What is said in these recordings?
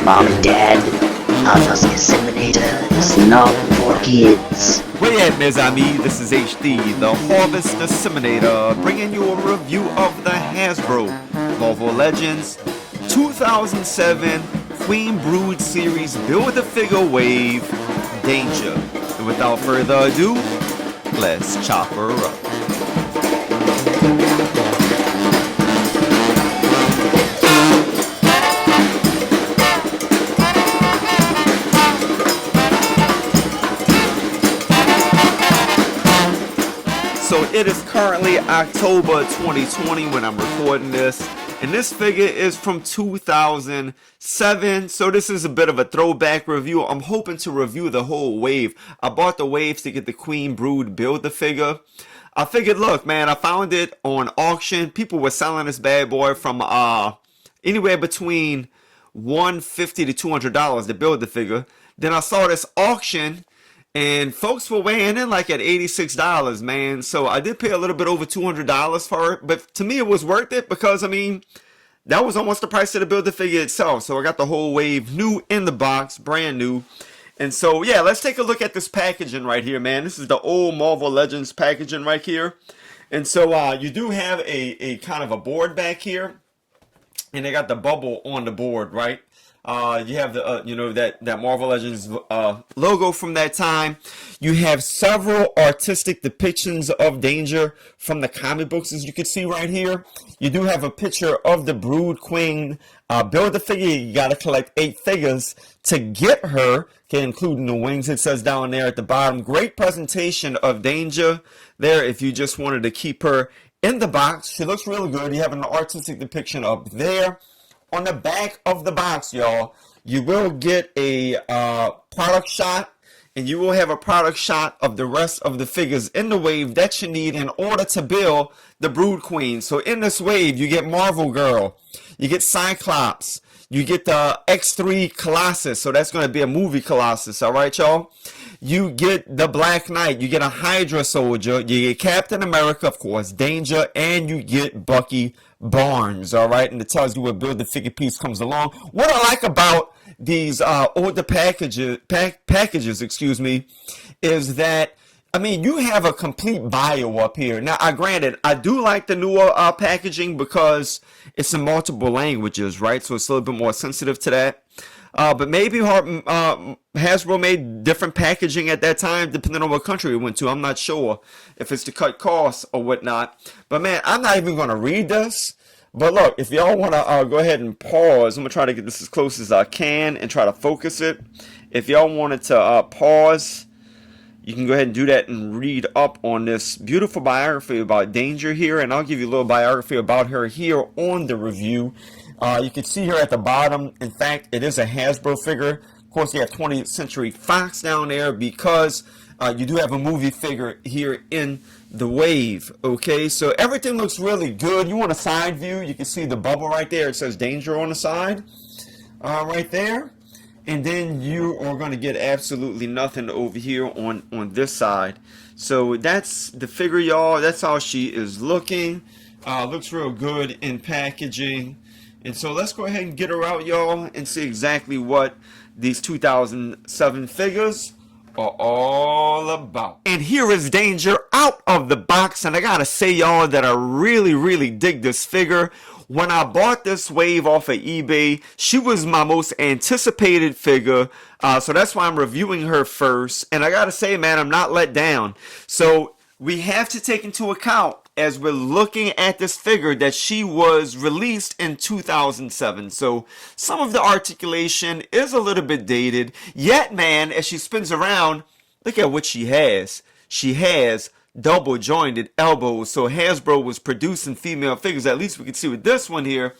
Mom and Dad, Alpha's Disseminator is not for kids. Way at mes amis, this is HD, the Harvest Disseminator, bringing you a review of the Hasbro Marvel Legends 2007 Queen Brood Series Build-A-Figure Wave Danger. And without further ado, let's chop her up. So it is currently October 2020 when I'm recording this, and this figure is from 2007, so this is a bit of a throwback review. I'm hoping to review the whole wave. I bought the waves to get the Queen Brood Build-A-Figure. I figured, look man, I found it on auction. People were selling this bad boy from anywhere between $150 to $200 to build the figure. Then I saw this auction and folks were weighing in like at $86, man. So I did pay a little bit over $200 for it. But to me, it was worth it because, I mean, that was almost the price of the Build-A-Figure itself. So I got the whole wave new in the box, brand new. And so, yeah, let's take a look at this packaging right here, man. This is the old Marvel Legends packaging right here. And so you do have a kind of a board back here. And they got the bubble on the board, right? You have the you know, that Marvel Legends logo from that time. You have several artistic depictions of Danger from the comic books, as you can see right here. You do have a picture of the Brood Queen. Build-A-Figure, you got to collect 8 figures to get her, okay, including the wings. It says down there at the bottom. Great presentation of Danger there if you just wanted to keep her in the box. She looks really good. You have an artistic depiction up there. On the back of the box, y'all, you will get a product shot, and you will have a product shot of the rest of the figures in the wave that you need in order to build the Brood Queen. So in this wave, you get Marvel Girl, you get Cyclops, you get the X3 Colossus, so that's going to be a movie Colossus, all right, y'all? You get the Black Knight, you get a Hydra Soldier, you get Captain America, of course, Danger, and you get Bucky Barnes, all right? And it tells you what Build-A-Figure piece comes along. What I like about these older packages, excuse me, is that, I mean, you have a complete bio up here. Now, granted, I do like the newer packaging because it's in multiple languages, right? So it's a little bit more sensitive to that. But maybe Hasbro made different packaging at that time, depending on what country we went to. I'm not sure if it's to cut costs or whatnot. But man, I'm not even going to read this. But look, if y'all want to go ahead and pause, I'm going to try to get this as close as I can and try to focus it. If y'all wanted to pause, you can go ahead and do that and read up on this beautiful biography about Danger here. And I'll give you a little biography about her here on the review. You can see here at the bottom, in fact, it is a Hasbro figure. Of course, you have 20th Century Fox down there because you do have a movie figure here in the wave. Okay, so everything looks really good. You want a side view, you can see the bubble right there. It says Danger on the side, right there. And then you are going to get absolutely nothing over here on this side. So that's the figure, y'all. That's how she is looking. Looks real good in packaging. And so let's go ahead and get her out, y'all, and see exactly what these 2007 figures are all about. And here is Danger out of the box. And I gotta say, y'all, that I really dig this figure. When I bought this wave off of eBay, she was my most anticipated figure. So that's why I'm reviewing her first. And I gotta say, man, I'm not let down. So we have to take into account, as we're looking at this figure, that she was released in 2007. So some of the articulation is a little bit dated. Yet, man, as she spins around, look at what she has. She has double jointed elbows. So Hasbro was producing female figures. At least we can see with this one here,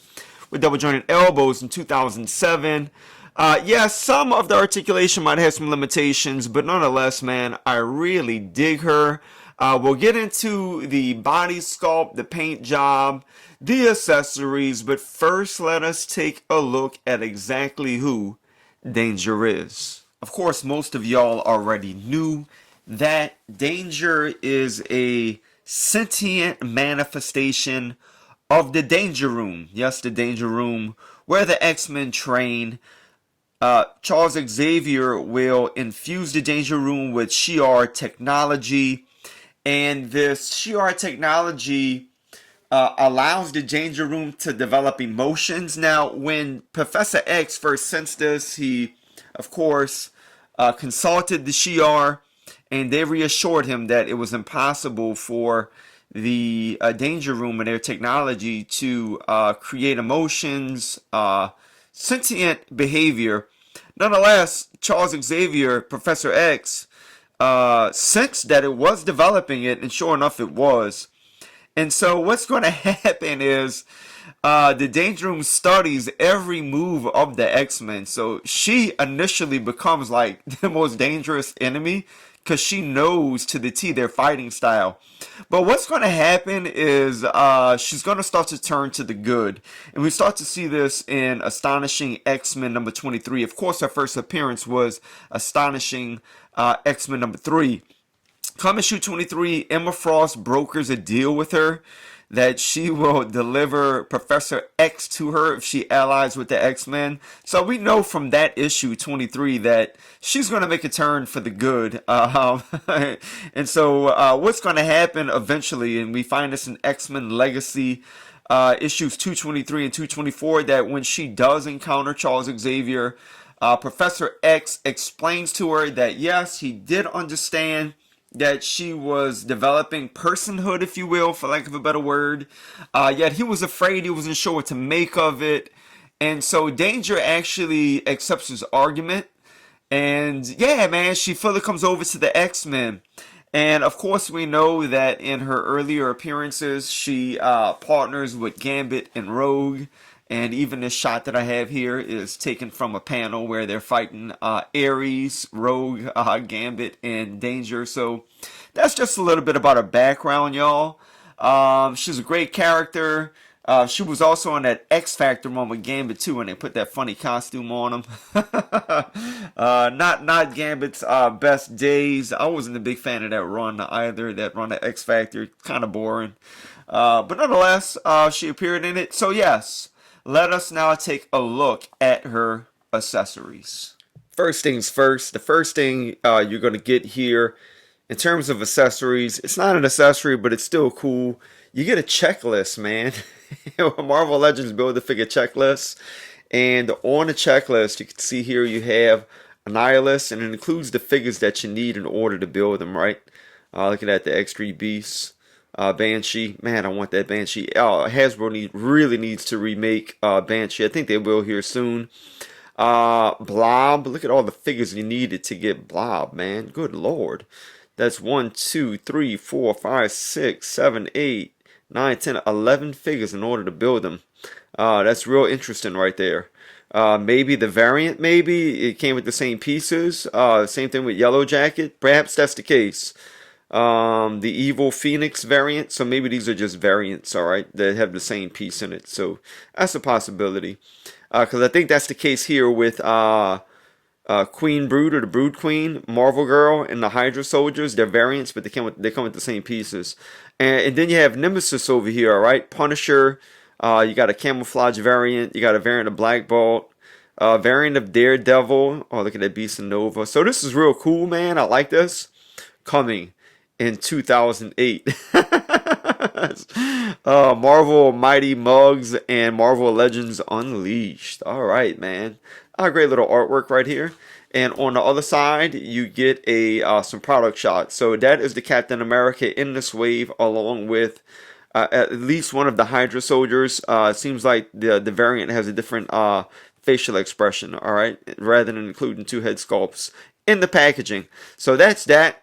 with double jointed elbows in 2007. Yeah, some of the articulation might have some limitations, but nonetheless, man, I really dig her. We'll get into the body sculpt, the paint job, the accessories, but first let us take a look at exactly who Danger is. Of course, most of y'all already knew that Danger is a sentient manifestation of the Danger Room. Yes, the Danger Room, where the X-Men train. Charles Xavier will infuse the Danger Room with Shi'ar technology, and this Shi'ar technology allows the Danger Room to develop emotions. Now, when Professor X first sensed this, he, of course, consulted the Shi'ar, and they reassured him that it was impossible for the Danger Room and their technology to create emotions, sentient behavior. Nonetheless, Charles Xavier, Professor X, sensed that it was developing it, and sure enough, it was. And so what's going to happen is the Danger Room studies every move of the X-Men. So she initially becomes like the most dangerous enemy because she knows to the T their fighting style. But what's going to happen is she's going to start to turn to the good. And we start to see this in Astonishing X-Men number 23. Of course, her first appearance was Astonishing X-Men number 3. Come issue 23, Emma Frost brokers a deal with her that she will deliver Professor X to her if she allies with the X-Men. So we know from that issue 23 that she's going to make a turn for the good. And so what's going to happen eventually, and we find this in X-Men Legacy issues 223 and 224, that when she does encounter Charles Xavier, Professor X explains to her that yes, he did understand that she was developing personhood, if you will, for lack of a better word. Yet he was afraid, he wasn't sure what to make of it. And so Danger actually accepts his argument. And yeah, man, she fully comes over to the X-Men. And of course, we know that in her earlier appearances, she partners with Gambit and Rogue. And even this shot that I have here is taken from a panel where they're fighting Ares, Rogue, Gambit, and Danger. So that's just a little bit about her background, y'all. She's a great character. She was also on that X Factor one with Gambit too, and they put that funny costume on him. Not Gambit's best days. I wasn't a big fan of that run either. That run at X Factor, kind of boring. But nonetheless, she appeared in it. So yes. Let us now take a look at her accessories. First things first, the first thing you're going to get here in terms of accessories, it's not an accessory, but it's still cool. You get a checklist, man. Marvel Legends Build-A-Figure checklist. And on the checklist, you can see here you have Annihilus, and it includes the figures that you need in order to build them, right? Looking at the X3 Beasts. Banshee, man, I want that Banshee. Hasbro really needs to remake Banshee. I think they will here soon. Blob, look at all the figures you needed to get Blob, man. Good lord. That's 1, 2, 3, 4, 5, 6, 7, 8, 9, 10, 11 figures in order to build them. That's real interesting right there. Maybe the variant, maybe it came with the same pieces. Same thing with Yellow Jacket. Perhaps that's the case. The Evil Phoenix variant, so maybe these are just variants, alright, that have the same piece in it, so that's a possibility, because I think that's the case here with Queen Brood, or the Brood Queen, Marvel Girl, and the Hydra Soldiers. They're variants, but they come with the same pieces, and then you have Nemesis over here, alright, Punisher, you got a camouflage variant, you got a variant of Black Bolt, variant of Daredevil, oh look at that Beast of Nova, so this is real cool, man, I like this, coming in 2008. Marvel Mighty Mugs and Marvel Legends Unleashed. Alright, man. Great little artwork right here. And on the other side, you get some product shots. So that is the Captain America in this wave, along with at least one of the Hydra soldiers. It seems like the variant has a different facial expression, alright, rather than including 2 head sculpts in the packaging. So that's that.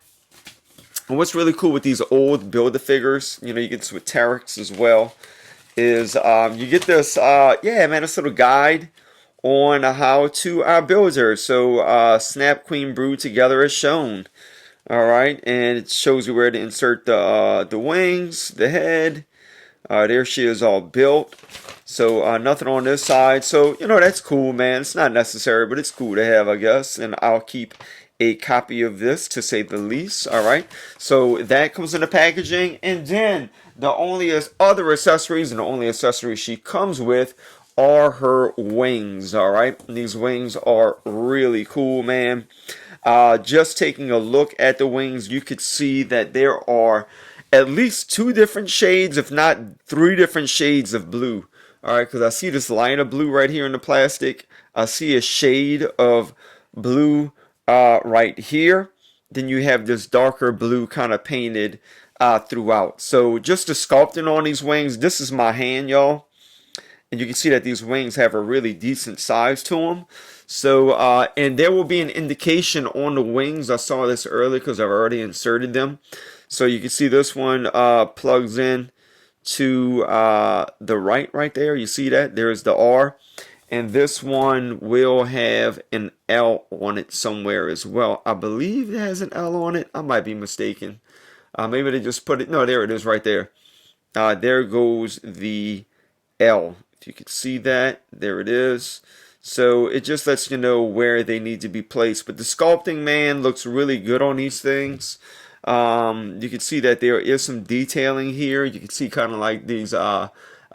And what's really cool with these old Build-A-Figures, you know, you get this with Terex as well, is you get this, yeah, man, this little guide on how to build her. So snap Queen Brood together as shown. Alright, and it shows you where to insert the wings, the head. There she is all built. So nothing on this side. So, you know, that's cool, man. It's not necessary, but it's cool to have, I guess. And I'll keep a copy of this, to say the least. Alright, so that comes in the packaging. And then the only other accessories, and the only accessories she comes with, are her wings. All right, these wings are really cool, man. Just taking a look at the wings, you could see that there are at least two different shades, if not three different shades of blue. All right, because I see this line of blue right here in the plastic. I see a shade of blue right here. Then you have this darker blue kind of painted throughout. So just the sculpting on these wings, this is my hand, y'all. And you can see that these wings have a really decent size to them. So, and there will be an indication on the wings. I saw this earlier because I've already inserted them. So you can see this one plugs in to the right there. You see that? There's the R. And this one will have an L on it somewhere as well. I believe it has an L on it. I might be mistaken. Maybe they just put it. No, there it is right there. There goes the L. If you can see that, there it is. So it just lets you know where they need to be placed. But the sculpting, man, looks really good on these things. You can see that there is some detailing here. You can see kind of like these, I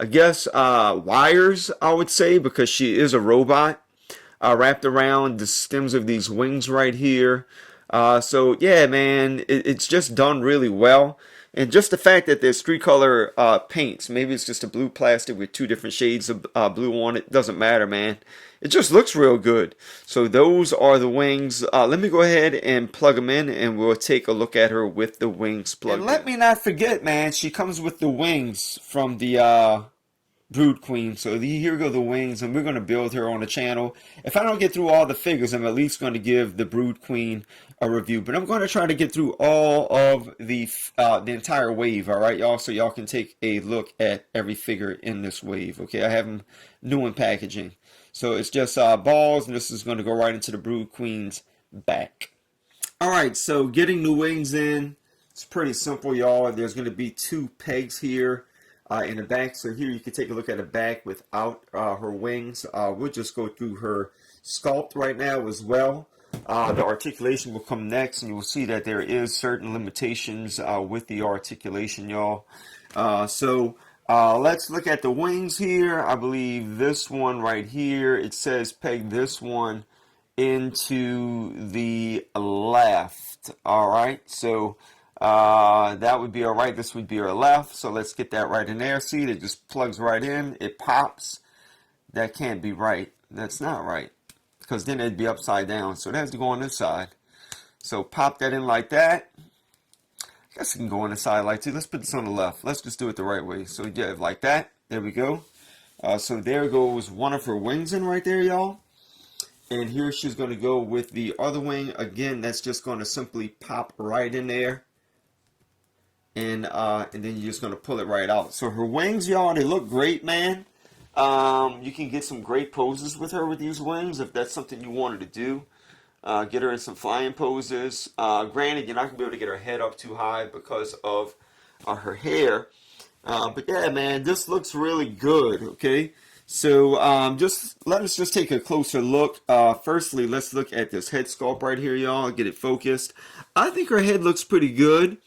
guess, wires, I would say, because she is a robot, wrapped around the stems of these wings right here. So yeah, man, it's just done really well. And just the fact that there's three color paints, maybe it's just a blue plastic with two different shades of blue on it, doesn't matter, man. It just looks real good. So those are the wings. Let me go ahead and plug them in and we'll take a look at her with the wings plugged in. And let me not forget, man, she comes with the wings from the Brood Queen. So here go the wings, and we're going to build her on the channel. If I don't get through all the figures, I'm at least going to give the Brood Queen a review. But I'm going to try to get through all of the entire wave, all right, y'all? So y'all can take a look at every figure in this wave, okay? I have them new in packaging. So it's just balls, and this is going to go right into the Brood Queen's back. All right, so getting the wings in, it's pretty simple, y'all. There's going to be two pegs here in the back. So here you can take a look at the back without her wings. We'll just go through her sculpt right now as well. The articulation will come next, and you will see that there is certain limitations with the articulation, y'all. So let's look at the wings here. I believe this one right here, it says peg this one into the left. All right, so that would be all right. This would be our left. So let's get that right in there. See, it just plugs right in. It pops. That can't be right. That's not right, because then it'd be upside down. So it has to go on this side. So pop that in like that. I guess it can go on the side like that. Let's put this on the left. Let's just do it the right way. So yeah, like that. There we go. So there goes one of her wings in right there, y'all. And here she's going to go with the other wing. Again, that's just going to simply pop right in there. And then you're just going to pull it right out. So her wings, y'all, they look great, man. You can get some great poses with her with these wings if that's something you wanted to do. Get her in some flying poses. Granted, you're not going to be able to get her head up too high because of her hair. But yeah, man, this looks really good, okay? So just let us just take a closer look. Firstly, let's look at this head sculpt right here, y'all. Get it focused. I think her head looks pretty good.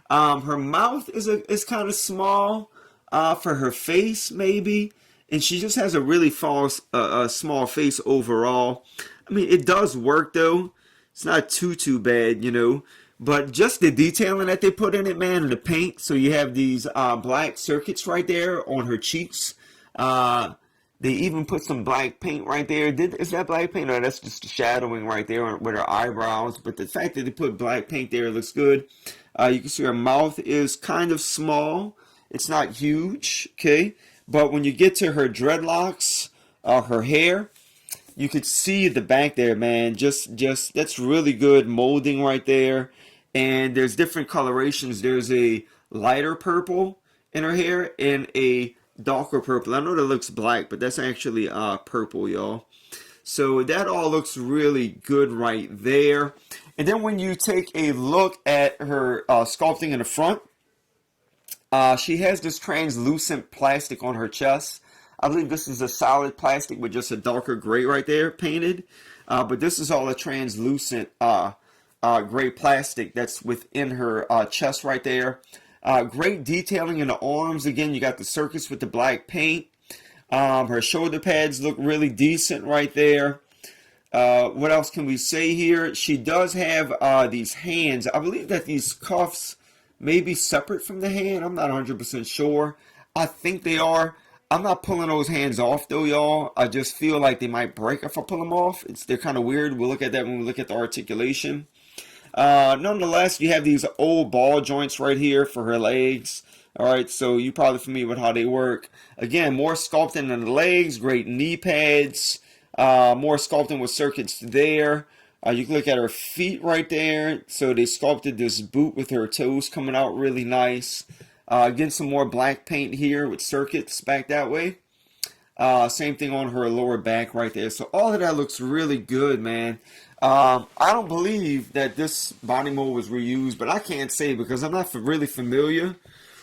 Her mouth is kind of small for her face, maybe. And she just has a really small face overall. I mean, it does work, though. It's not too bad, you know. But just the detailing that they put in it, man, and the paint. So you have these black circuits right there on her cheeks. They even put some black paint right there. Is that black paint? No, that's just the shadowing right there with her eyebrows. But the fact that they put black paint there looks good. You can see her mouth is kind of small. It's not huge, okay? But when you get to her dreadlocks, her hair, you could see the back there, man. Just that's really good molding right there. And there's different colorations. There's a lighter purple in her hair and a darker purple. I know that looks black, but that's actually purple, y'all. So that all looks really good right there. And then when you take a look at her sculpting in the front, she has this translucent plastic on her chest. I believe this is a solid plastic with just a darker gray right there painted. But this is all a translucent gray plastic that's within her chest right there. Great detailing in the arms. Again, you got the circuits with the black paint. Her shoulder pads look really decent right there. What else can we say here? She does have these hands. I believe that these cuffs may be separate from the hand. I'm not 100% sure. I think they are. I'm not pulling those hands off though, y'all. I just feel like they might break if I pull them off. They're kind of weird. We'll look at that when we look at the articulation. Nonetheless, you have these old ball joints right here for her legs. All right, so you're probably familiar with how they work. Again, more sculpting in the legs, great knee pads, more sculpting with circuits there. You can look at her feet right there. So they sculpted this boot with her toes coming out really nice. Again, some more black paint here with circuits back that way. Same thing on her lower back right there. So all of that looks really good, man. I don't believe that this body mold was reused, but I can't say because I'm not really familiar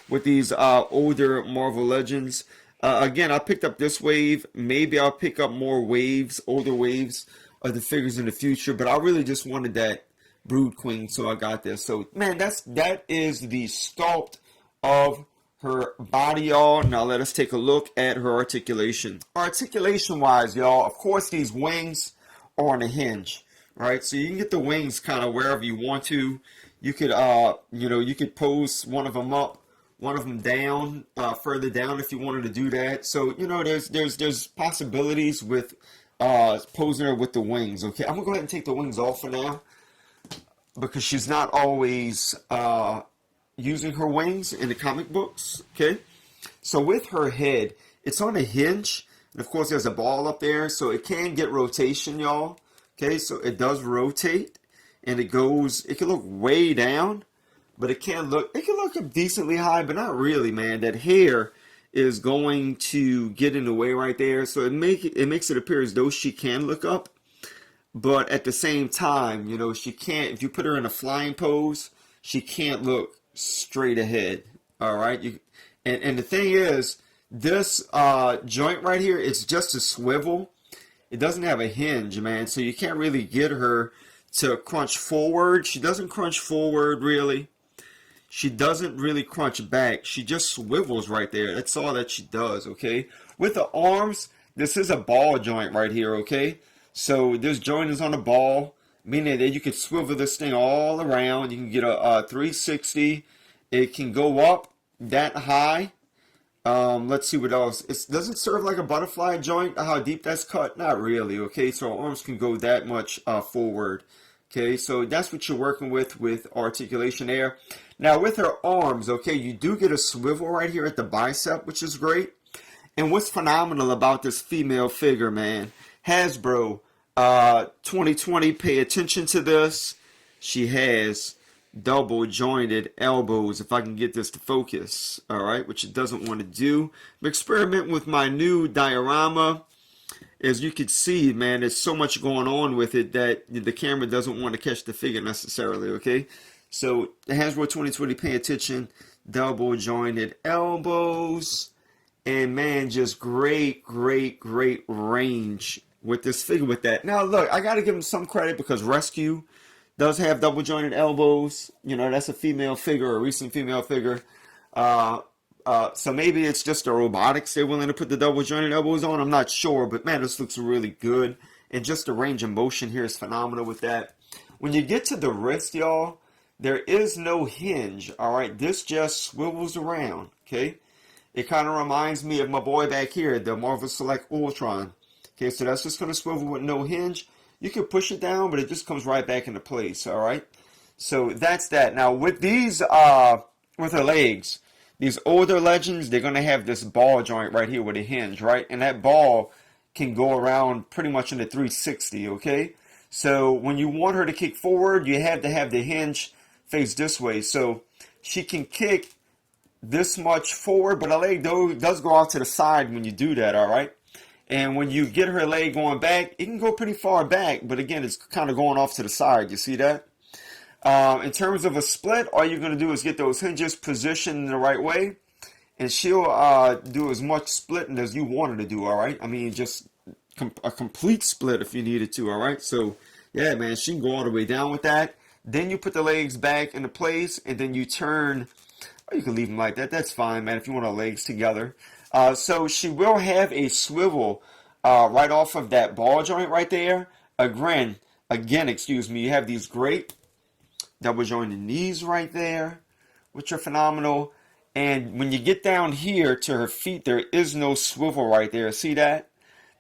with these older Marvel Legends. Again, I picked up this wave. Maybe I'll pick up more waves, older waves of the figures in the future, but I really just wanted that Brood Queen, so I got this. So, man, that is the sculpt of her body, y'all. Now let us take a look at her articulation. Articulation wise, y'all, of course these wings are on a hinge, right? So you can get the wings kind of wherever you want to. You could you could pose one of them up, one of them down, further down if you wanted to do that. So there's possibilities with posing her with the wings. Okay, I'm gonna go ahead and take the wings off for now because she's not always using her wings in the comic books. Okay, so with her head, it's on a hinge, and of course there's a ball up there, so it can get rotation, y'all. Okay, so it does rotate, and it can look way down, but it can look up decently high, but not really, man. That hair is going to get in the way right there, so it makes it appear as though she can look up, but at the same time, she can't. If you put her in a flying pose, she can't look straight ahead. All right, and the thing is, this joint right here, it's just a swivel. It doesn't have a hinge, man, so you can't really get her to crunch forward. She doesn't crunch forward really. She doesn't really crunch back. She just swivels right there. That's all that she does, okay? With the arms, this is a ball joint right here, okay? So this joint is on a ball, meaning that you can swivel this thing all around. You can get a 360. It can go up that high. Let's see what else. It doesn't serve like a butterfly joint, how deep that's cut. Not really, okay? So our arms can go that much forward. Okay, so that's what you're working with articulation there. Now with her arms, okay, you do get a swivel right here at the bicep, which is great. And what's phenomenal about this female figure, man, Hasbro 2020, pay attention to this. She has double jointed elbows, if I can get this to focus, all right, which it doesn't want to do. I'm experimenting with my new diorama. As you can see, man, there's so much going on with it that the camera doesn't want to catch the figure necessarily, okay? So, the Hasbro 2020, pay attention. Double jointed elbows. And, man, just great range with this figure with that. Now, look, I got to give him some credit because Rescue does have double jointed elbows. That's a female figure, a recent female figure. So maybe it's just the robotics they're willing to put the double jointed elbows on. I'm not sure, but man, this looks really good. And just the range of motion here is phenomenal with that. When you get to the wrist, y'all, there is no hinge. All right, this just swivels around. Okay, it kind of reminds me of my boy back here, the Marvel Select Ultron. Okay, so that's just going to swivel with no hinge. You can push it down, but it just comes right back into place. All right, so that's that. Now with these, with her legs. These older Legends, they're going to have this ball joint right here with a hinge, right? And that ball can go around pretty much in the 360, okay? So when you want her to kick forward, you have to have the hinge face this way. So she can kick this much forward, but her leg does go out to the side when you do that, all right? And when you get her leg going back, it can go pretty far back, but again, it's kind of going off to the side. You see that? In terms of a split, all you're going to do is get those hinges positioned in the right way, and she'll do as much splitting as you want her to do, all right? I mean, just a complete split if you needed to, all right? So, yeah, man, she can go all the way down with that. Then you put the legs back into place, and then you turn, or you can leave them like that. That's fine, man, if you want our legs together. So she will have a swivel right off of that ball joint right there. Again, excuse me, you have these great double jointed knees right there, which are phenomenal. And when you get down here to her feet, there is no swivel right there. See that?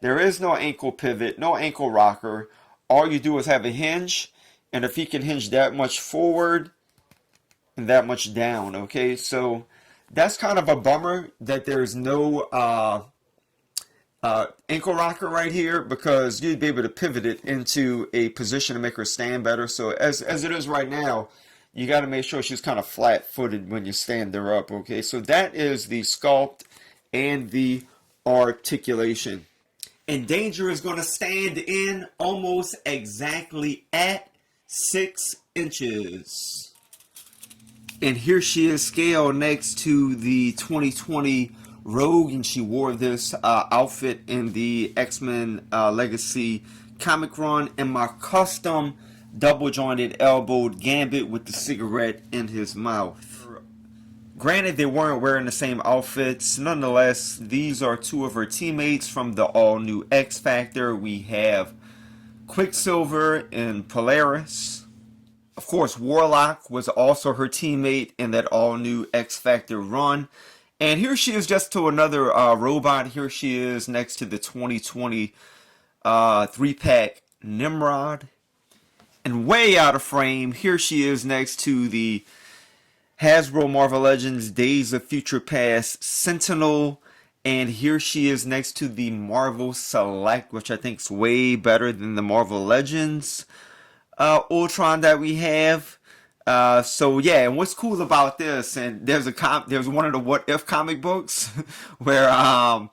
There is no ankle pivot, no ankle rocker. All you do is have a hinge, and if you can hinge that much forward and that much down, okay? So that's kind of a bummer that there's no ankle rocker right here, because you'd be able to pivot it into a position to make her stand better. So as it is right now, you got to make sure she's kind of flat-footed when you stand her up, okay? So that is the sculpt and the articulation. And Danger is going to stand in almost exactly at 6 inches. And here she is scaled next to the 2020 Rogue, and she wore this outfit in the X-Men Legacy comic run, and my custom double jointed elbowed Gambit with the cigarette in his mouth. Granted, they weren't wearing the same outfits. Nonetheless, these are two of her teammates from the all-new X Factor. We have Quicksilver and Polaris. Of course, Warlock was also her teammate in that all-new X Factor run. And here she is just to another robot. Here she is next to the 2020 3-pack Nimrod. And way out of frame, here she is next to the Hasbro Marvel Legends Days of Future Past Sentinel. And here she is next to the Marvel Select, which I think is way better than the Marvel Legends Ultron that we have. So yeah, and what's cool about this, and there's one of the What If comic books where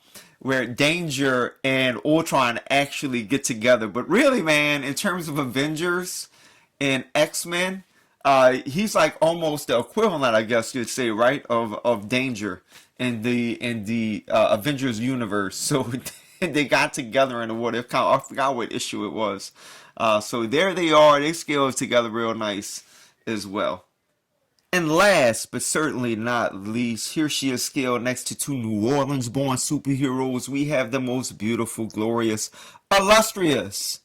Danger and Ultron actually get together. But really, man, in terms of Avengers and X-Men, he's like almost the equivalent, I guess you'd say, right, of Danger in the Avengers universe. So they got together in the What If comic. I forgot what issue it was. So there they are. They scaled together real nice as well. And last but certainly not least, here she is scaled next to two New Orleans born superheroes. We have the most beautiful, glorious, illustrious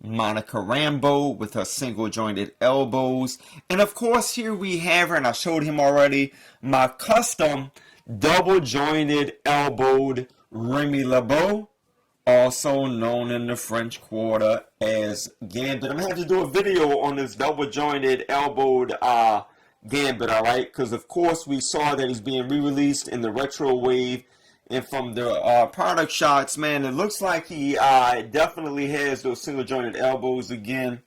Monica Rambeau with her single jointed elbows. And of course, here we have her, and I showed him already, my custom double jointed elbowed Remy LeBeau, also known in the French Quarter as Gambit. I'm going to have to do a video on this double jointed elbowed Gambit, alright? Because of course we saw that he's being re-released in the retro wave. And from the product shots, man, it looks like he definitely has those single jointed elbows again.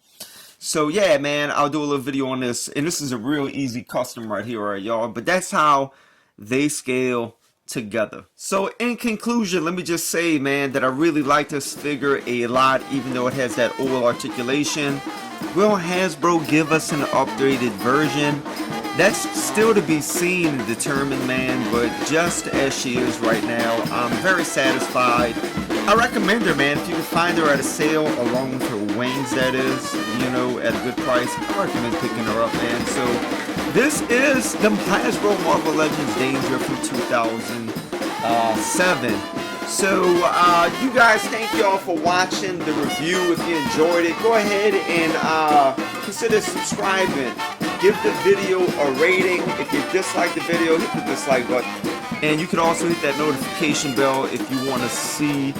So yeah, man, I'll do a little video on this. And this is a real easy custom right here, alright, y'all? But that's how they scale together. So in conclusion, let me just say, man, that I really like this figure a lot, even though it has that old articulation. Will Hasbro give us an updated version? That's still to be seen and determined, man, but just as she is right now, I'm very satisfied. I recommend her, man. If you can find her at a sale along with her wings, that is, you know, at a good price, I recommend picking her up, man. So this is the Hasbro Marvel Legends Danger from 2007. So you guys, thank y'all for watching the review. If you enjoyed it, go ahead and consider subscribing. Give the video a rating. If you dislike the video, hit the dislike button. And you can also hit that notification bell if you want to see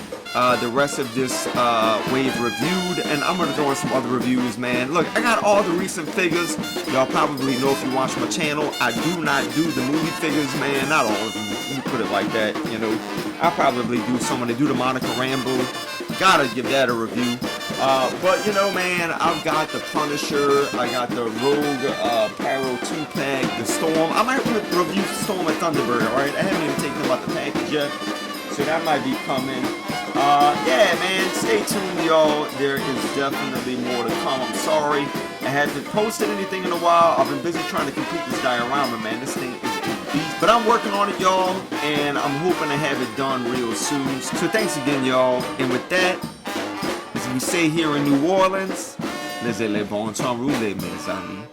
the rest of this wave reviewed. And I'm going to throw in some other reviews, man. Look, I got all the recent figures. Y'all probably know if you watch my channel, I do not do the movie figures, man. Not all of them. Let me put it like that, you know. I'll probably do someone to do the Monica Rambeau. Gotta give that a review. But you know, man, I've got the Punisher, I got the Rogue Pyro 2-pack, the Storm. I might review Storm and Thunderbird, alright? I haven't even taken them out the package yet, so that might be coming. Yeah, man, stay tuned, y'all. There is definitely more to come. I'm sorry I haven't posted anything in a while. I've been busy trying to complete this diorama, man. This thing is a beast. But I'm working on it, y'all, and I'm hoping to have it done real soon. So thanks again, y'all. And with that, as we say here in New Orleans, laissez les bons temps rouler, mes amis.